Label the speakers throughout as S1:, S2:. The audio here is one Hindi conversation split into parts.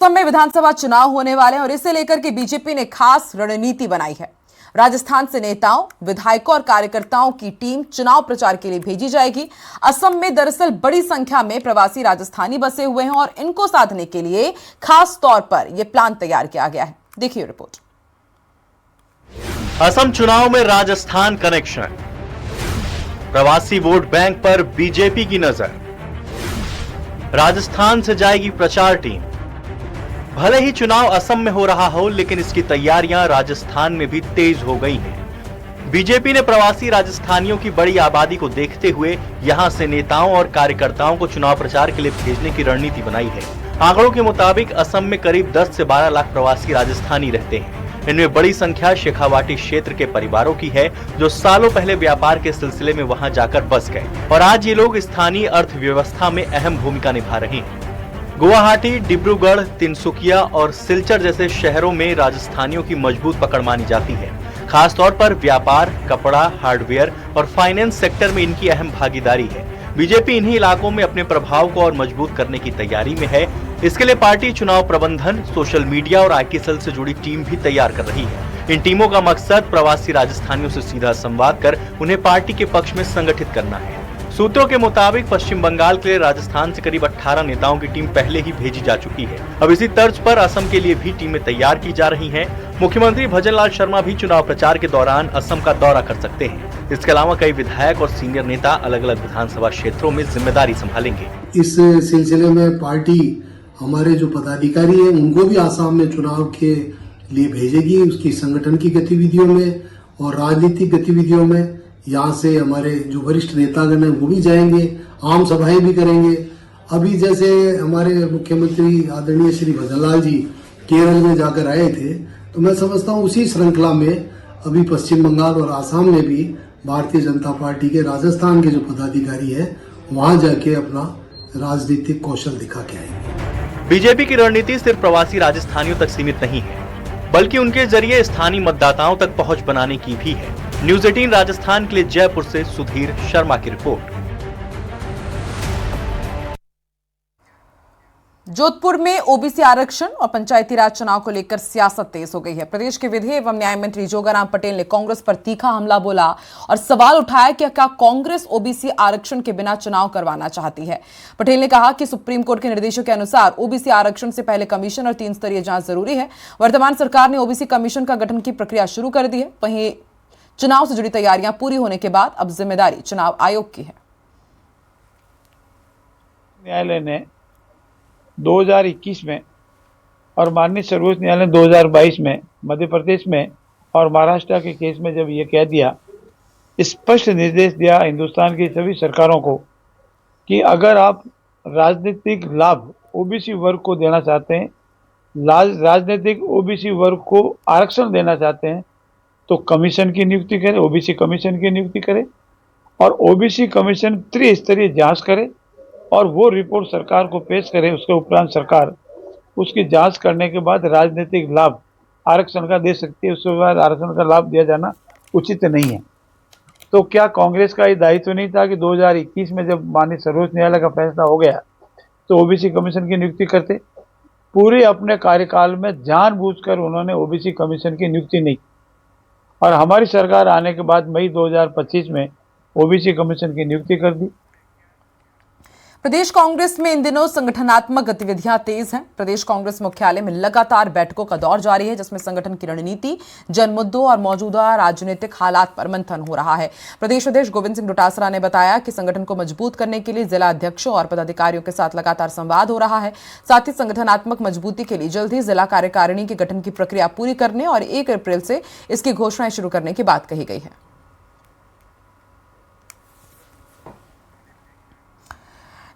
S1: असम में विधानसभा चुनाव होने वाले हैं और इसे लेकर के बीजेपी ने खास रणनीति बनाई है। राजस्थान से नेताओं, विधायकों और कार्यकर्ताओं की टीम चुनाव प्रचार के लिए भेजी जाएगी। असम में दरअसल बड़ी संख्या में प्रवासी राजस्थानी बसे हुए हैं और इनको साधने के लिए खास तौर पर यह प्लान तैयार किया गया है। देखिए रिपोर्ट।
S2: असम चुनाव में राजस्थान कनेक्शन, प्रवासी वोट बैंक पर बीजेपी की नजर। राजस्थान से जाएगी प्रचार टीम। भले ही चुनाव असम में हो रहा हो, लेकिन इसकी तैयारियां राजस्थान में भी तेज हो गई हैं। बीजेपी ने प्रवासी राजस्थानियों की बड़ी आबादी को देखते हुए यहां से नेताओं और कार्यकर्ताओं को चुनाव प्रचार के लिए भेजने की रणनीति बनाई है। आंकड़ों के मुताबिक असम में करीब 10 से 12 लाख प्रवासी राजस्थानी रहते हैं। इनमें बड़ी संख्या शेखावाटी क्षेत्र के परिवारों की है, जो सालों पहले व्यापार के सिलसिले में वहां जाकर बस गए और आज ये लोग स्थानीय अर्थव्यवस्था में अहम भूमिका निभा रहे हैं। गुवाहाटी, डिब्रूगढ़, तिनसुकिया और सिलचर जैसे शहरों में राजस्थानियों की मजबूत पकड़ मानी जाती है। खास तौर पर व्यापार, कपड़ा, हार्डवेयर और फाइनेंस सेक्टर में इनकी अहम भागीदारी है। बीजेपी इन्हीं इलाकों में अपने प्रभाव को और मजबूत करने की तैयारी में है। इसके लिए पार्टी चुनाव प्रबंधन, सोशल मीडिया और आईटी सेल से जुड़ी टीम भी तैयार कर रही है। इन टीमों का मकसद प्रवासी राजस्थानियों से सीधा संवाद कर उन्हें पार्टी के पक्ष में संगठित करना है। सूत्रों के मुताबिक पश्चिम बंगाल के लिए राजस्थान से करीब 18 नेताओं की टीम पहले ही भेजी जा चुकी है। अब इसी तर्ज पर असम के लिए भी टीमें तैयार की जा रही हैं। मुख्यमंत्री भजनलाल शर्मा भी चुनाव प्रचार के दौरान असम का दौरा कर सकते हैं। इसके अलावा कई विधायक और सीनियर नेता अलग अलग विधानसभा क्षेत्रों में जिम्मेदारी संभालेंगे।
S3: इस सिलसिले में पार्टी हमारे जो पदाधिकारी है उनको भी आसाम में चुनाव के लिए भेजेगी। उसकी संगठन की गतिविधियों में और राजनीतिक गतिविधियों में यहाँ से हमारे जो वरिष्ठ नेतागण हैं वो भी जाएंगे, आम सभाएं भी करेंगे। अभी जैसे हमारे मुख्यमंत्री आदरणीय श्री भजनलाल जी केरल में जाकर आए थे, तो मैं समझता हूँ उसी श्रृंखला में अभी पश्चिम बंगाल और आसाम में भी भारतीय जनता पार्टी के राजस्थान के जो पदाधिकारी है वहां जाके अपना राजनीतिक कौशल दिखा के आएंगे।
S2: बीजेपी की रणनीति सिर्फ प्रवासी राजस्थानियों तक सीमित नहीं है, बल्कि उनके जरिए स्थानीय मतदाताओं तक पहुंच बनाने की भी है। न्यूज़ 18 राजस्थान के लिए जयपुर से सुधीर शर्मा की रिपोर्ट।
S1: जोधपुर में ओबीसी आरक्षण और पंचायती राज चुनाव को लेकर सियासत तेज हो गई है। प्रदेश के विधि एवं न्याय मंत्री जोगाराम पटेल ने कांग्रेस पर तीखा हमला बोला और सवाल उठाया कि क्या कांग्रेस ओबीसी आरक्षण के बिना चुनाव करवाना चाहती है। पटेल ने कहा कि सुप्रीम कोर्ट के निर्देशों के अनुसार ओबीसी आरक्षण से पहले कमीशन और 3 स्तरीय जांच जरूरी है। वर्तमान सरकार ने ओबीसी कमीशन का गठन की प्रक्रिया शुरू कर दी है। वहीं चुनाव से जुड़ी तैयारियां पूरी होने के बाद अब जिम्मेदारी चुनाव आयोग की है।
S4: न्यायालय ने 2021 में और माननीय सर्वोच्च न्यायालय ने 2022 में मध्य प्रदेश में और महाराष्ट्र के केस में जब ये कह दिया, स्पष्ट निर्देश दिया हिंदुस्तान की सभी सरकारों को कि अगर आप राजनीतिक लाभ ओबीसी वर्ग को देना चाहते हैं, राजनीतिक ओबीसी वर्ग को आरक्षण देना चाहते हैं, तो कमीशन की नियुक्ति करें, ओबीसी कमीशन की नियुक्ति करें और ओबीसी कमीशन त्रिस्तरीय जांच करे और वो रिपोर्ट सरकार को पेश करे। उसके उपरांत सरकार उसकी जांच करने के बाद राजनीतिक लाभ आरक्षण का दे सकती है। उसके बाद आरक्षण का लाभ दिया जाना उचित नहीं है। तो क्या कांग्रेस का ये दायित्व नहीं था कि 2021 में जब माननीय सर्वोच्च न्यायालय का फैसला हो गया तो ओबीसी कमीशन की नियुक्ति करते? पूरे अपने कार्यकाल में जानबूझकर उन्होंने ओबीसी कमीशन की नियुक्ति नहीं, और हमारी सरकार आने के बाद मई 2025 में ओबीसी कमीशन की नियुक्ति कर दी।
S1: प्रदेश कांग्रेस में इन दिनों संगठनात्मक गतिविधियां तेज हैं। प्रदेश कांग्रेस मुख्यालय में लगातार बैठकों का दौर जारी है, जिसमें संगठन की रणनीति, जन मुद्दों और मौजूदा राजनीतिक हालात पर मंथन हो रहा है। प्रदेश अध्यक्ष गोविंद सिंह डोटासरा ने बताया कि संगठन को मजबूत करने के लिए जिला अध्यक्षों और पदाधिकारियों के साथ लगातार संवाद हो रहा है। साथ ही संगठनात्मक मजबूती के लिए जल्द ही जिला कार्यकारिणी के गठन की प्रक्रिया पूरी करने और 1 अप्रैल से इसकी घोषणाएं शुरू करने की बात कही गई है।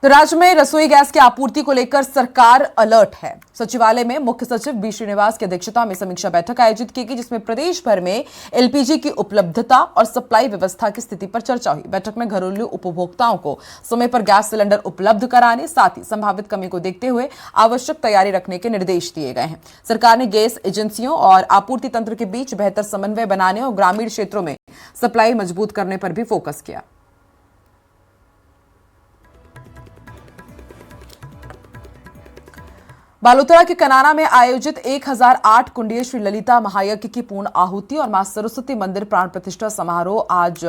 S1: तो राज्य में रसोई गैस की आपूर्ति को लेकर सरकार अलर्ट है। सचिवालय में मुख्य सचिव बी श्रीनिवास की अध्यक्षता में समीक्षा बैठक आयोजित की गई, जिसमें प्रदेश भर में एलपीजी की उपलब्धता और सप्लाई व्यवस्था की स्थिति पर चर्चा हुई। बैठक में घरेलू उपभोक्ताओं को समय पर गैस सिलेंडर उपलब्ध कराने, साथ ही संभावित कमी को देखते हुए आवश्यक तैयारी रखने के निर्देश दिए गए हैं। सरकार ने गैस एजेंसियों और आपूर्ति तंत्र के बीच बेहतर समन्वय बनाने और ग्रामीण क्षेत्रों में सप्लाई मजबूत करने पर भी फोकस किया। बालोतरा के कनाना में आयोजित 1008 कुंडीय श्री ललिता महायज्ञ की पूर्ण आहुति और मां सरस्वती मंदिर प्राण प्रतिष्ठा समारोह आज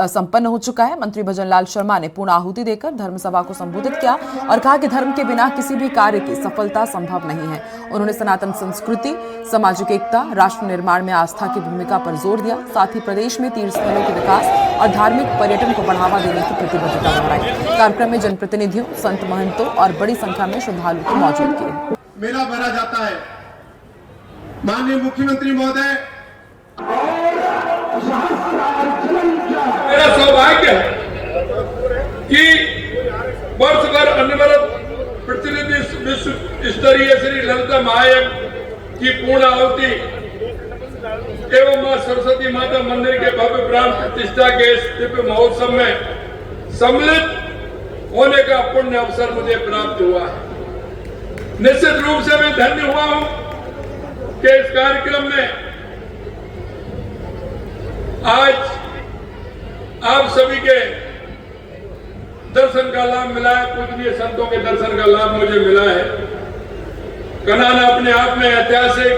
S1: संपन्न हो चुका है। मंत्री भजनलाल शर्मा ने पूर्ण आहुति देकर धर्मसभा को संबोधित किया और कहा कि धर्म के बिना किसी भी कार्य की सफलता संभव नहीं है। उन्होंने सनातन संस्कृति, सामाजिक एकता, राष्ट्र निर्माण में आस्था की भूमिका पर जोर दिया। साथ ही प्रदेश में तीर्थ स्थलों के विकास और धार्मिक पर्यटन को बढ़ावा देने की प्रतिबद्धता दोहराई। कार्यक्रम में जनप्रतिनिधियों, संत महंतों और बड़ी संख्या में श्रद्धालु की मौजूदगी रही।
S5: मेला भरा जाता है। माननीय मुख्यमंत्री महोदय,
S6: मेरा सौभाग्य है कि वर्ष भर अनवरत प्रतिनिधि विश्व स्तरीय श्री ललिता महायज्ञ की पूर्ण आहुति एवं मां सरस्वती माता मंदिर के भव्य प्राण प्रतिष्ठा के इस दिव्य महोत्सव में सम्मिलित होने का पुण्य अवसर मुझे प्राप्त हुआ है। निश्चित रूप से मैं धन्य हुआ हूं कि इस कार्यक्रम में आज आप सभी के दर्शन का लाभ मिला है, पूजनीय संतों के दर्शन का लाभ मुझे मिला है। कनाना अपने आप में ऐतिहासिक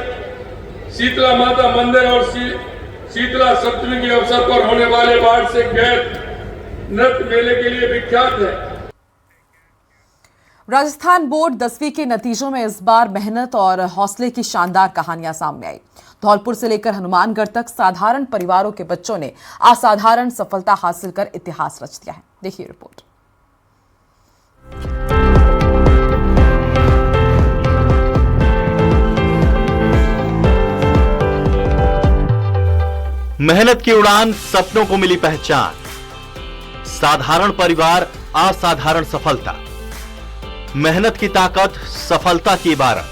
S6: शीतला माता मंदिर और शीतला सप्तमी के अवसर पर होने वाले वार्षिक गैर नृत्य मेले के लिए विख्यात है।
S1: राजस्थान बोर्ड 10वीं के नतीजों में इस बार मेहनत और हौसले की शानदार कहानियां सामने आई। धौलपुर से लेकर हनुमानगढ़ तक साधारण परिवारों के बच्चों ने असाधारण सफलता हासिल कर इतिहास रच दिया है। देखिए रिपोर्ट।
S2: मेहनत की उड़ान, सपनों को मिली पहचान। साधारण परिवार, असाधारण सफलता। मेहनत की ताकत, सफलता की इबारत।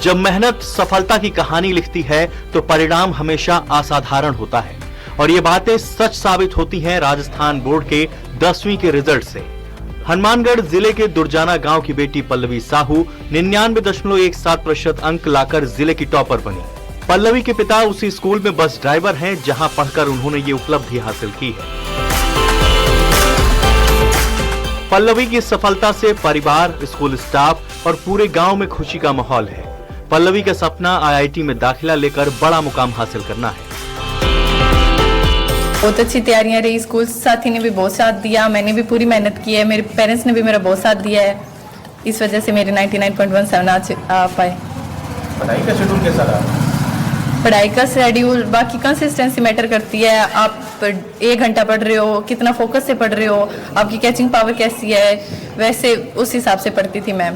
S2: जब मेहनत सफलता की कहानी लिखती है तो परिणाम हमेशा असाधारण होता है और ये बातें सच साबित होती हैं राजस्थान बोर्ड के 10वीं के रिजल्ट से। हनुमानगढ़ जिले के दुर्जाना गांव की बेटी पल्लवी साहू 99.17% अंक लाकर जिले की टॉपर बनी। पल्लवी के पिता उसी स्कूल में बस ड्राइवर हैं जहां पढ़कर उन्होंने ये उपलब्धि हासिल की है। पल्लवी की सफलता से परिवार, स्कूल स्टाफ और पूरे गांव में खुशी का माहौल है। पल्लवी का सपना आईआईटी में दाखिला लेकर बड़ा मुकाम हासिल करना है।
S7: बहुत अच्छी तैयारियां रही, स्कूल साथी ने भी बहुत साथ दिया, मैंने भी पूरी मेहनत की है, मेरे पेरेंट्स ने भी मेरा बहुत साथ दिया है। इस वजह से मेरे 99.17 आ पाए।
S8: पढ़ाई का शेड्यूल कैसा रहा?
S7: पढ़ाई का शेड्यूल, बाकी कंसिस्टेंसी मैटर करती है। आप 1 घंटा पढ़ रहे हो, कितना फोकस से पढ़ रहे हो, आपकी कैचिंग पावर कैसी है, वैसे उस हिसाब से पढ़ती थी मैम।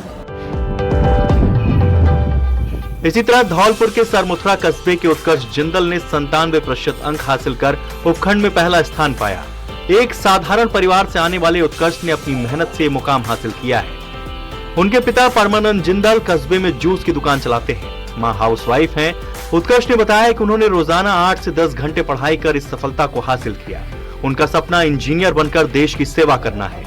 S2: इसी तरह धौलपुर के सरमुथरा कस्बे के उत्कर्ष जिंदल ने 97% अंक हासिल कर उपखंड में पहला स्थान पाया। एक साधारण परिवार से आने वाले उत्कर्ष ने अपनी मेहनत से मुकाम हासिल किया है। उनके पिता परमानंद जिंदल कस्बे में जूस की दुकान चलाते हैं, मां हाउसवाइफ हैं। उत्कर्ष ने बताया कि उन्होंने रोजाना 8 से 10 घंटे पढ़ाई कर इस सफलता को हासिल किया। उनका सपना इंजीनियर बनकर देश की सेवा करना है।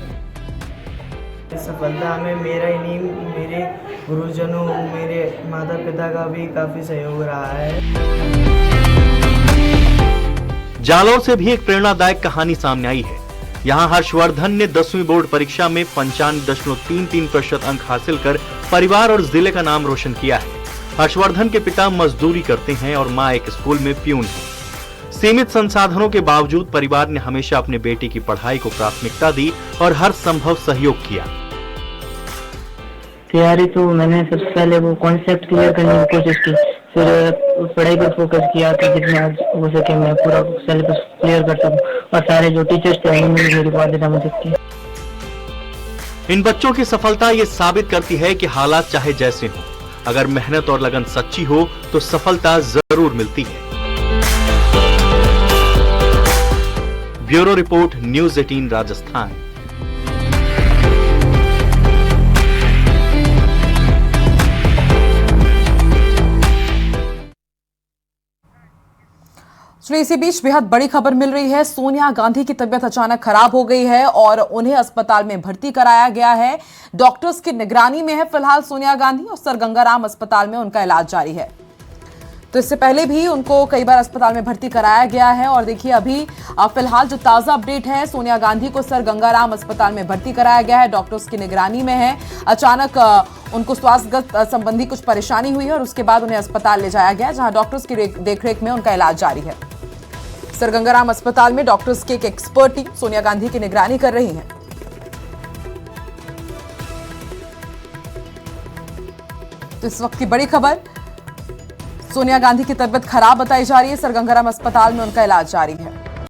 S9: सफलता में मेरा ही नहीं, मेरे गुरुजनों, मेरे माता पिता का भी काफी सहयोग रहा है।
S2: जालौर से भी एक प्रेरणादायक कहानी सामने आई है। यहाँ हर्षवर्धन ने 10वीं बोर्ड परीक्षा में 95.33% अंक हासिल कर परिवार और जिले का नाम रोशन किया है। हर्षवर्धन के पिता मजदूरी करते हैं और मां एक स्कूल में प्यून है। सीमित संसाधनों के बावजूद परिवार ने हमेशा अपने बेटे की पढ़ाई को प्राथमिकता दी और हर संभव सहयोग किया।
S9: तैयारी तो मैंने सबसे पहले वो कॉन्सेप्ट क्लियर करने की कोशिश की, फिर पढ़ाई पर फोकस किया कि जितना हो सके मैं पूरा सिलेबस क्लियर कर सकूं और सारे जो टीचर्स थे उन्होंने मेरी बातें मदद की।
S2: इन बच्चों की सफलता ये साबित करती है कि हालात चाहे जैसे हों, अगर मेहनत और लगन सच्ची हो तो सफलता जरूर मिलती है। Bureau report, news 18 Rajasthan.
S1: इसी बीच बेहद बड़ी खबर मिल रही है। सोनिया गांधी की तबीयत अचानक खराब हो गई है और उन्हें अस्पताल में भर्ती कराया गया है। डॉक्टर्स की निगरानी में है फिलहाल सोनिया गांधी और सर गंगाराम अस्पताल में उनका इलाज जारी है। तो इससे पहले भी उनको कई बार अस्पताल में भर्ती कराया गया है। और देखिए अभी फिलहाल जो ताजा अपडेट है, सोनिया गांधी को सर गंगाराम अस्पताल में भर्ती कराया गया है, डॉक्टर्स की निगरानी में है। अचानक उनको स्वास्थ्यगत संबंधी कुछ परेशानी हुई है और उसके बाद उन्हें अस्पताल ले जाया गया, जहां डॉक्टर्स की देखरेख में उनका इलाज जारी है। सर गंगाराम अस्पताल में डॉक्टर्स की एक एक्सपर्ट टीम सोनिया गांधी की निगरानी कर रही है। तो इस वक्त की बड़ी खबर, सोनिया गांधी की तबीयत खराब बताई जा रही है, सर गंगाराम अस्पताल में उनका इलाज जारी है।